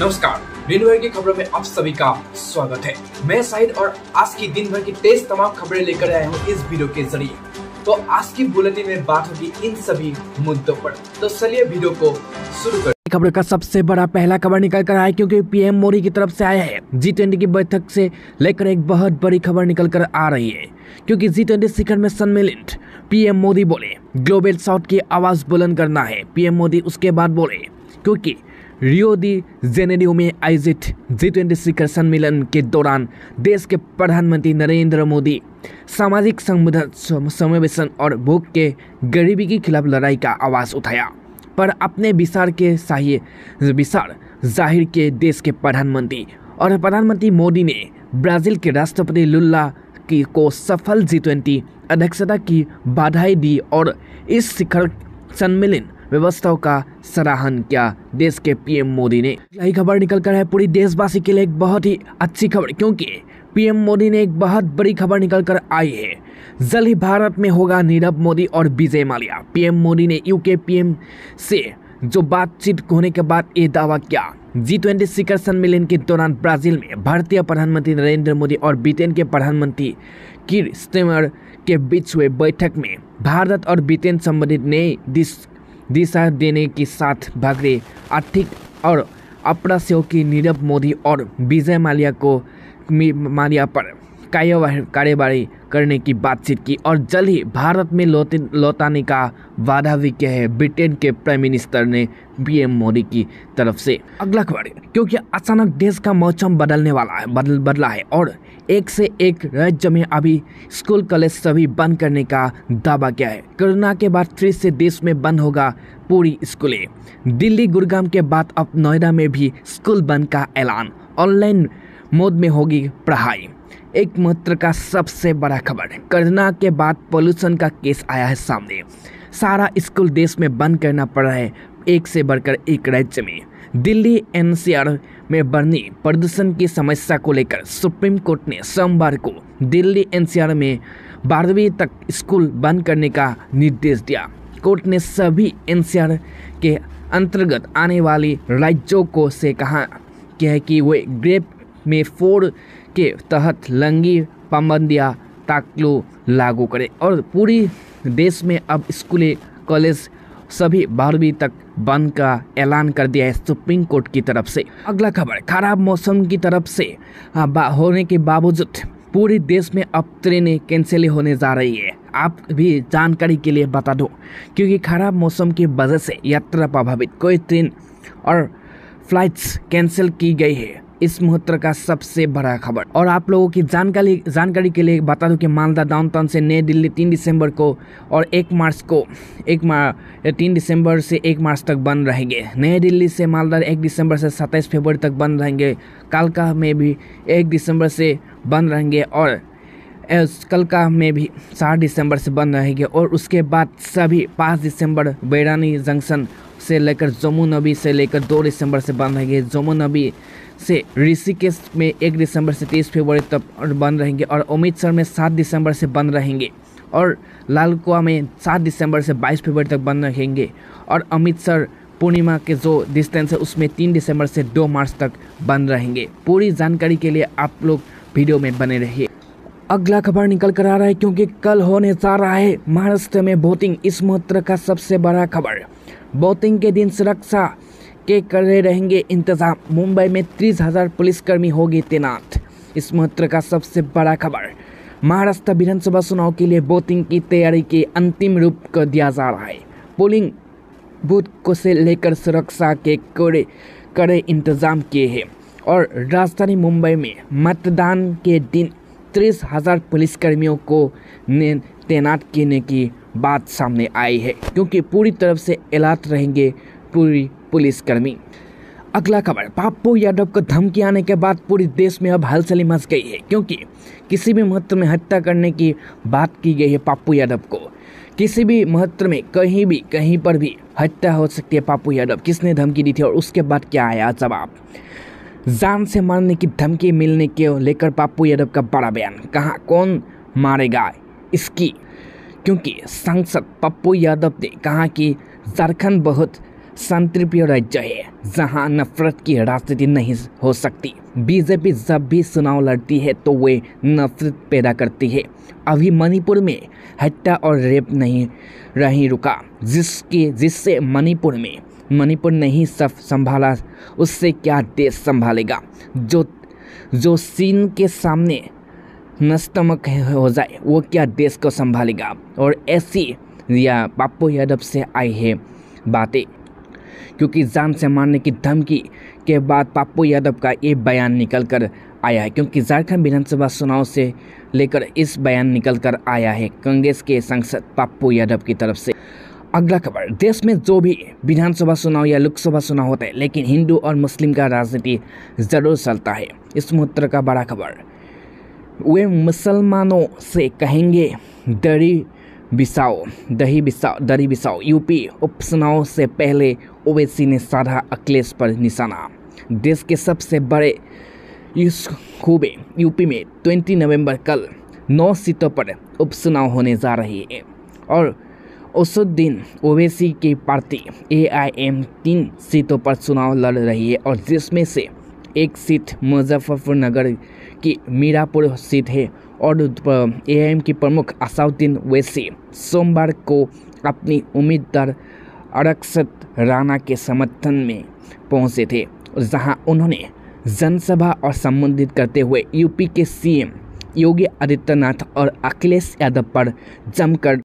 नमस्कार, दिन भर की खबरों में आप सभी का स्वागत है। मैं साहिद और आज की दिन भर की तेज तमाम खबरें लेकर आया हूँ इस वीडियो के जरिए। तो आज की बुलेटिन में बात होगी इन सभी मुद्दों पर। तो चलिए वीडियो को शुरू करें। खबर का सबसे बड़ा पहला खबर निकल कर आया क्योंकि पीएम मोदी की तरफ से आया है। G20 की बैठक से लेकर एक बहुत बड़ी खबर निकल कर आ रही है क्योंकि G20 शिखर में सम्मिलित पीएम मोदी बोले ग्लोबल साउथ की आवाज बुलंद करना है। पीएम मोदी उसके बाद बोले क्योंकि रियो दी जेनेरियो में आयोजित G20 शिखर सम्मेलन के दौरान देश के प्रधानमंत्री नरेंद्र मोदी सामाजिक समावेशन और भूख के गरीबी के खिलाफ लड़ाई का आवाज उठाया, पर अपने विचार जाहिर के देश के प्रधानमंत्री मोदी ने ब्राजील के राष्ट्रपति लुला को सफल G20 अध्यक्षता की बधाई दी और इस शिखर सम्मेलन व्यवस्थाओं का सराहन किया। देश के पीएम मोदी ने यही खबर निकल कर है पूरी देशवासी के लिए एक बहुत ही अच्छी खबर क्योंकि पीएम मोदी ने एक बहुत बड़ी खबर निकल कर आई है। जल्द ही भारत में होगा नीरव मोदी और विजय माल्या। पीएम मोदी ने यूके पीएम से जो बातचीत होने के बाद ये दावा किया। G20 शिखर सम्मेलन के दौरान ब्राजील में भारतीय प्रधानमंत्री नरेंद्र मोदी और ब्रिटेन के प्रधानमंत्री कीर स्टारमर के बीच हुए बैठक में भारत और ब्रिटेन संबंधित नई दिशा देने के साथ भागरे आर्थिक और अप्रत्याशित नीरव मोदी और विजय माल्या पर कार्यवाही करने की बातचीत की और जल्द ही भारत में लौटाने का वादा भी किया है ब्रिटेन के प्राइम मिनिस्टर ने पीएम मोदी की तरफ से। अगला खबर क्योंकि अचानक देश का मौसम बदला है और एक से एक राज्य में अभी स्कूल कॉलेज सभी बंद करने का दावा किया है। कोरोना के बाद फिर से देश में बंद होगा पूरी स्कूलें। दिल्ली गुड़गांव के बाद अब नोएडा में भी स्कूल बंद का ऐलान, ऑनलाइन मोड में होगी पढ़ाई। एक महत्व का सबसे बड़ा खबर कोरोना के बाद पोल्यूशन का केस आया है सामने। सारा स्कूल देश में बंद करना पड़ रहा है एक से बढ़कर एक राज्य में। दिल्ली एनसीआर में बढ़ती प्रदूषण की समस्या को लेकर सुप्रीम कोर्ट ने सोमवार को दिल्ली एनसीआर में 12वीं तक स्कूल बंद करने का निर्देश दिया। कोर्ट ने सभी एनसीआर के अंतर्गत आने वाली राज्यों को से कहा कि वे ग्रेड में 4 के तहत लंगी पाबंदियां लागू करें और पूरी देश में अब स्कूलें कॉलेज सभी 12वीं तक बंद का ऐलान कर दिया है सुप्रीम कोर्ट की तरफ से। अगला खबर खराब मौसम की तरफ से होने के बावजूद पूरे देश में अब ट्रेनें कैंसिल होने जा रही है। आप भी जानकारी के लिए बता दो क्योंकि खराब मौसम की वजह से यात्रा प्रभावित, कोई ट्रेन और फ्लाइट्स कैंसिल की गई है। इस महत्व का सबसे बड़ा खबर और आप लोगों की जानकारी के लिए बता दूं कि मालदा डाउनटाउन से नई दिल्ली 3 दिसंबर को और 3 दिसंबर से 1 मार्च तक बंद रहेंगे। नई दिल्ली से मालदा 1 दिसंबर से 27 फरवरी तक बंद रहेंगे। कालका में भी 1 दिसंबर से बंद रहेंगे और कलका में भी 4 दिसंबर से बंद रहेंगे और उसके बाद सभी 5 दिसंबर बैरानी जंक्शन से लेकर जम्मू से लेकर 2 दिसंबर से बंद रहेंगे। जम्मू से ऋषिकेश में 1 दिसंबर से 30 फरवरी तक बंद रहेंगे और अमृतसर में 7 दिसंबर से बंद रहेंगे और लालकुआ में 7 दिसंबर से 22 फरवरी तक बंद रहेंगे और अमृतसर पूर्णिमा के जो डिस्टेंस है उसमें 3 दिसंबर से 2 मार्च तक बंद रहेंगे। पूरी जानकारी के लिए आप लोग वीडियो में बने रहिए। अगला खबर निकल कर आ रहा है क्योंकि कल होने जा रहा है महाराष्ट्र में वोटिंग। इस महत्व का सबसे बड़ा खबर वोटिंग के दिन सुरक्षा के करे रहेंगे इंतजाम। मुंबई में 30,000 पुलिसकर्मी होगी तैनात। इस महत्व का सबसे बड़ा खबर महाराष्ट्र विधानसभा चुनाव के लिए वोटिंग की तैयारी के अंतिम रूप कर दिया जा रहा है। पोलिंग बूथ को से लेकर सुरक्षा के कड़े इंतजाम किए हैं और राजधानी मुंबई में मतदान के दिन 30,000 पुलिसकर्मियों को तैनात करने की बात सामने आई है क्योंकि पूरी तरफ से अलर्ट रहेंगे पूरी पुलिसकर्मी। अगला खबर पप्पू यादव को धमकी आने के बाद पूरे देश में अब हलचल मच गई है क्योंकि किसी भी महत्व में हत्या करने की बात की गई है। पप्पू यादव को किसी भी महत्व में कहीं पर भी हत्या हो सकती है। पप्पू यादव किसने धमकी दी थी और उसके बाद क्या आया जवाब? जान से मारने की धमकी मिलने के लेकर पप्पू यादव का बड़ा बयान, कहाँ कौन मारेगा इसकी, क्योंकि सांसद पप्पू यादव ने कहा कि झारखंड बहुत शांतिप्रिय राज्य है जहां नफरत की राजनीति नहीं हो सकती। बीजेपी जब भी चुनाव लड़ती है तो वे नफरत पैदा करती है। अभी मणिपुर में हत्या और रेप नहीं रुका, जिससे मणिपुर नहीं सब संभाला, उससे क्या देश संभालेगा। जो चीन के सामने नतमस्तक हो जाए वो क्या देश को संभालेगा। और ऐसी या पप्पू यादव से आई है बातें, क्योंकि जान से मारने की धमकी के बाद पप्पू यादव का ये बयान निकल कर आया है। क्योंकि झारखंड विधानसभा चुनाव से लेकर इस बयान निकल कर आया है कांग्रेस के सांसद पप्पू यादव की तरफ से। अगला खबर, देश में जो भी विधानसभा चुनाव या लोकसभा चुनाव होता है लेकिन हिंदू और मुस्लिम का राजनीति जरूर चलता है। इस मुद्दे का बड़ा खबर, वे मुसलमानों से कहेंगे दरी बिसाओ। यूपी उपचुनाव से पहले ओवैसी ने साधा अखिलेश पर निशाना। देश के सबसे बड़े इस सूबे यूपी में 20 नवंबर कल 9 सीटों पर उपचुनाव होने जा रही है और उस दिन ओवैसी की पार्टी AIM 3 सीटों पर चुनाव लड़ रही है और जिसमें से एक सीट मुजफ्फरपुर नगर की मीरापुर सीट है। और AIM की प्रमुख असाउद्दीन ओवैसी सोमवार को अपनी उम्मीदवार अरशद राणा के समर्थन में पहुंचे थे, जहां उन्होंने जनसभा और संबोधित करते हुए यूपी के CM योगी आदित्यनाथ और अखिलेश यादव पर जमकर